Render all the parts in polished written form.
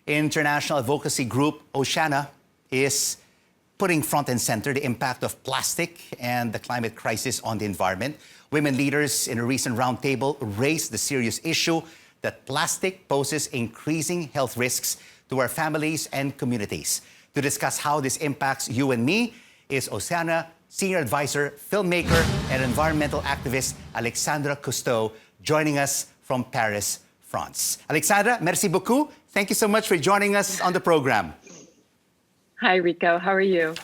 International advocacy group Oceana is putting front and center the impact of plastic and the climate crisis on the environment. Women leaders in a recent roundtable raised the serious issue that plastic poses increasing health risks to our families and communities. To discuss how this impacts you and me is Oceana Senior Advisor, filmmaker, and environmental activist Alexandra Cousteau, joining us from Paris, France. Alexandra, merci beaucoup. Thank you so much for joining us on the program. Hi, Rico. How are you?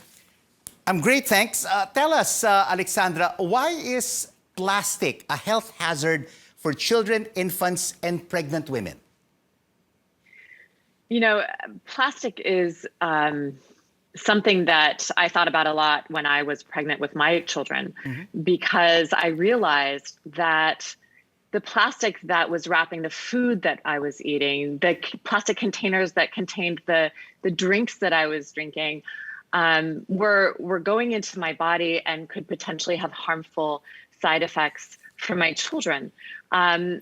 I'm great, thanks. Tell us, Alexandra, why is plastic a health hazard for children, infants, and pregnant women? You know, plastic is something that I thought about a lot when I was pregnant with my children, because I realized that the plastic that was wrapping the food that I was eating, the plastic containers that contained the drinks that I was drinking, were going into my body and could potentially have harmful side effects for my children. And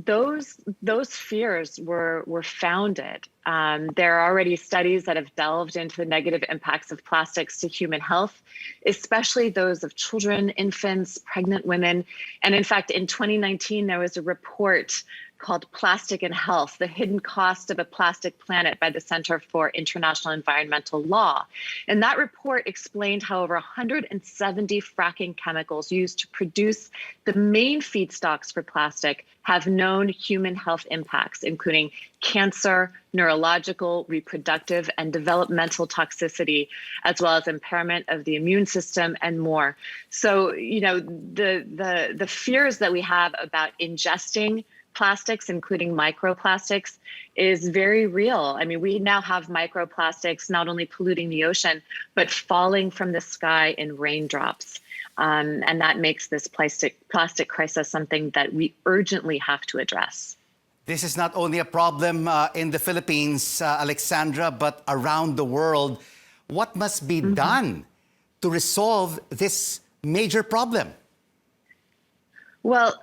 those fears were founded. There are already studies that have delved into the negative impacts of plastics to human health, especially those of children, infants, pregnant women. And in fact, in 2019, there was a report called Plastic and Health, The Hidden Cost of a Plastic Planet by the Center for International Environmental Law. And that report explained how over 170 fracking chemicals used to produce the main feedstocks for plastic have known human health impacts, including cancer, neurological, reproductive, and developmental toxicity, as well as impairment of the immune system and more. So, you know, the fears that we have about ingesting plastics, including microplastics, is very real. I mean, we now have microplastics not only polluting the ocean, but falling from the sky in raindrops. And that makes this plastic crisis something that we urgently have to address. This is not only a problem in the Philippines, Alexandra, but around the world. What must be done to resolve this major problem? Well,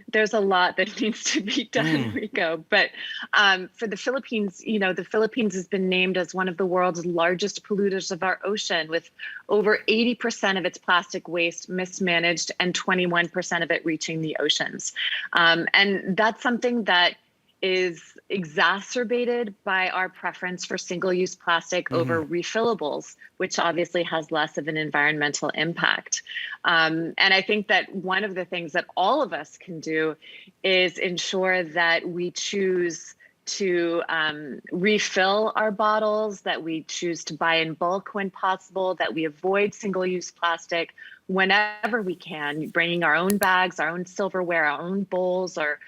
there's a lot that needs to be done, Rico. But for the Philippines, you know, the Philippines has been named as one of the world's largest polluters of our ocean, with over 80% of its plastic waste mismanaged and 21% of it reaching the oceans. And that's something that is exacerbated by our preference for single-use plastic over refillables, which obviously has less of an environmental impact. And I think that one of the things that all of us can do is ensure that we choose to refill our bottles, that we choose to buy in bulk when possible, that we avoid single-use plastic whenever we can, bringing our own bags, our own silverware, our own bowls or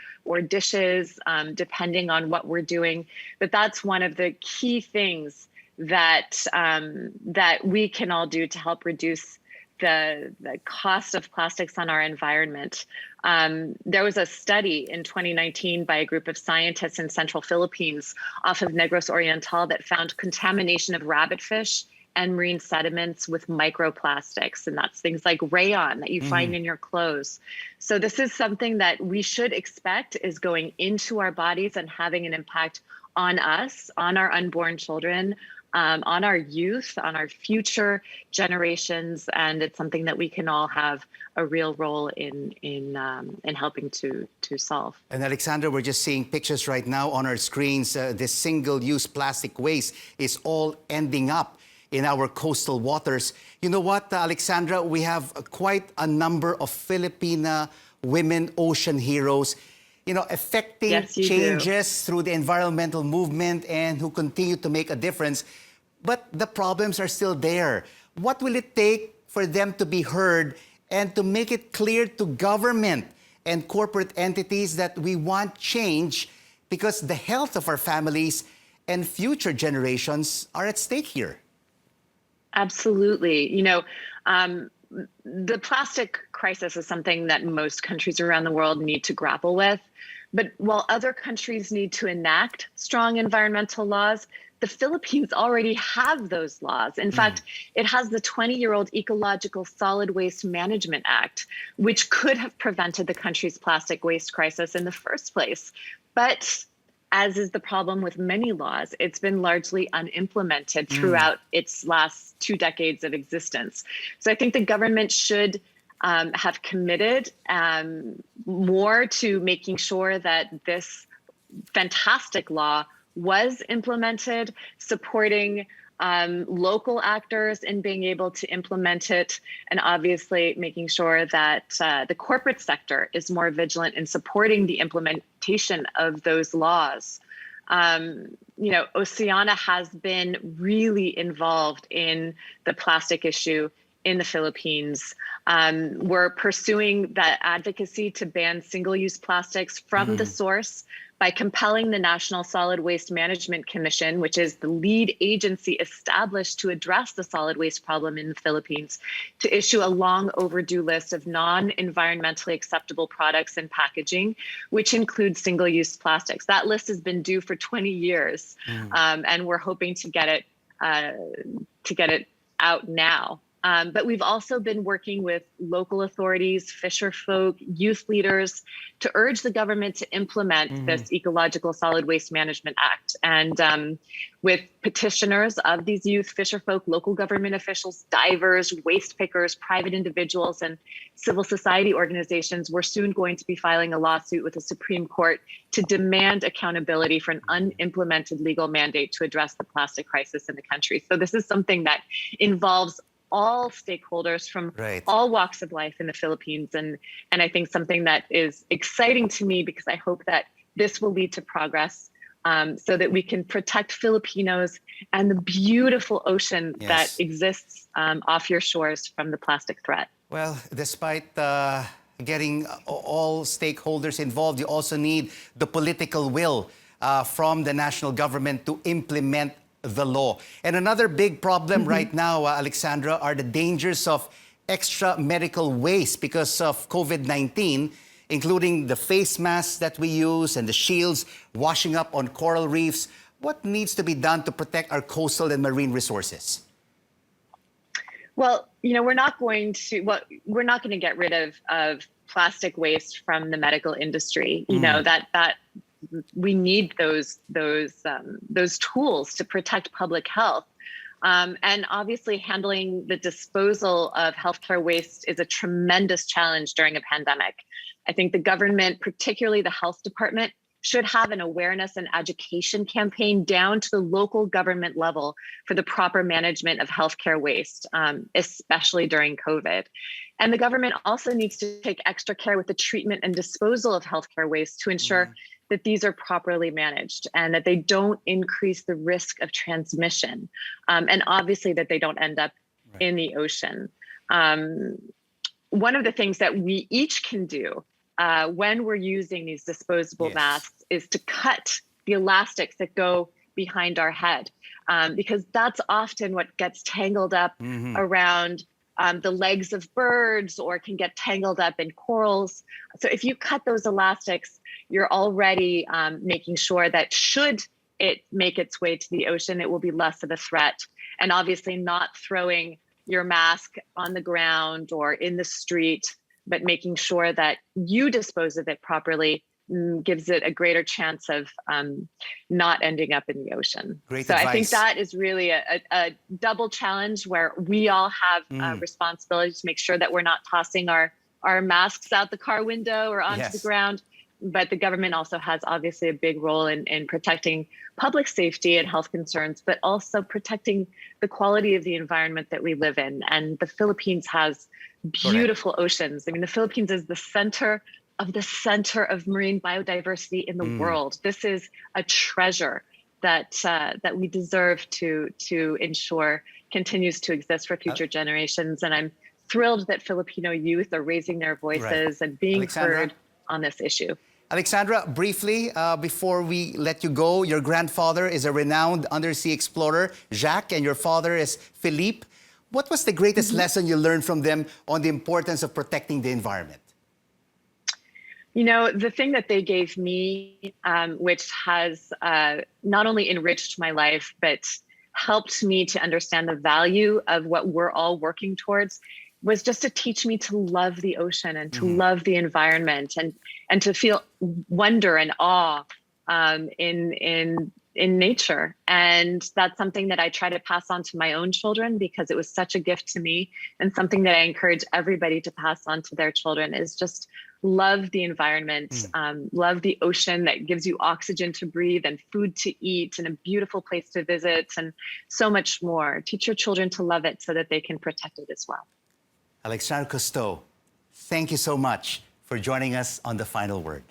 dishes, depending on what we're doing. But that's one of the key things that that we can all do to help reduce the cost of plastics on our environment. There was a study in 2019 by a group of scientists in central Philippines off of Negros Oriental that found contamination of rabbitfish and marine sediments with microplastics. And that's things like rayon that you find in your clothes. So this is something that we should expect is going into our bodies and having an impact on us, on our unborn children, on our youth, on our future generations. And it's something that we can all have a real role in helping to solve. And Alexandra, we're just seeing pictures right now on our screens. This single-use plastic waste is all ending up in our coastal waters. You know what, Alexandra, we have quite a number of Filipina women ocean heroes, you know, effecting changes through the environmental movement and who continue to make a difference. But the problems are still there. What will it take for them to be heard and to make it clear to government and corporate entities that we want change, because the health of our families and future generations are at stake here? Absolutely. You know, the plastic crisis is something that most countries around the world need to grapple with. But while other countries need to enact strong environmental laws, the Philippines already have those laws. In fact, it has the 20-year-old Ecological Solid Waste Management Act, which could have prevented the country's plastic waste crisis in the first place. But as is the problem with many laws, it's been largely unimplemented throughout its last 2 decades of existence. So I think the government should have committed more to making sure that this fantastic law was implemented, supporting local actors in being able to implement it, and obviously making sure that the corporate sector is more vigilant in supporting the implementation of those laws. Oceana has been really involved in the plastic issue in the Philippines. We're pursuing that advocacy to ban single-use plastics from the source by compelling the National Solid Waste Management Commission, which is the lead agency established to address the solid waste problem in the Philippines, to issue a long overdue list of non-environmentally acceptable products and packaging, which includes single-use plastics. That list has been due for 20 years, and we're hoping to get it out now. But we've also been working with local authorities, fisher folk, youth leaders to urge the government to implement this Ecological Solid Waste Management Act. And with petitioners of these youth, fisher folk, local government officials, divers, waste pickers, private individuals, and civil society organizations, we're soon going to be filing a lawsuit with the Supreme Court to demand accountability for an unimplemented legal mandate to address the plastic crisis in the country. So this is something that involves all stakeholders from all walks of life in the Philippines. And I think something that is exciting to me, because I hope that this will lead to progress so that we can protect Filipinos and the beautiful ocean that exists off your shores from the plastic threat. Well, despite getting all stakeholders involved, you also need the political will from the national government to implement the law. And another big problem right now, Alexandra, are the dangers of extra medical waste because of COVID-19, including the face masks that we use and the shields washing up on coral reefs. What needs to be done to protect our coastal and marine resources? Well, we're not going to get rid of plastic waste from the medical industry. That we need those tools to protect public health. And obviously handling the disposal of healthcare waste is a tremendous challenge during a pandemic. I think the government, particularly the health department, should have an awareness and education campaign down to the local government level for the proper management of healthcare waste, especially during COVID. And the government also needs to take extra care with the treatment and disposal of healthcare waste to ensure that these are properly managed and that they don't increase the risk of transmission. And obviously that they don't end up in the ocean. One of the things that we each can do when we're using these disposable masks is to cut the elastics that go behind our head, because that's often what gets tangled up around the legs of birds or can get tangled up in corals. So if you cut those elastics, you're already making sure that should it make its way to the ocean, it will be less of a threat. And obviously not throwing your mask on the ground or in the street, but making sure that you dispose of it properly gives it a greater chance of not ending up in the ocean. Great so advice. I think that is really a double challenge where we all have responsibility to make sure that we're not tossing our masks out the car window or onto the ground. But the government also has obviously a big role in protecting public safety and health concerns, but also protecting the quality of the environment that we live in. And the Philippines has beautiful oceans. I mean, the Philippines is the center of marine biodiversity in the world. This is a treasure that we deserve to ensure continues to exist for future generations. And I'm thrilled that Filipino youth are raising their voices and being heard on this issue. Alexandra, briefly, before we let you go, your grandfather is a renowned undersea explorer, Jacques, and your father is Philippe. What was the greatest lesson you learned from them on the importance of protecting the environment? The thing that they gave me, which has not only enriched my life, but helped me to understand the value of what we're all working towards, was just to teach me to love the ocean and to love the environment and to feel wonder and awe in nature. And that's something that I try to pass on to my own children, because it was such a gift to me, and something that I encourage everybody to pass on to their children is just love the environment, love the ocean that gives you oxygen to breathe and food to eat and a beautiful place to visit and so much more. Teach your children to love it so that they can protect it as well. Alexandra Cousteau, thank you so much for joining us on The Final Word.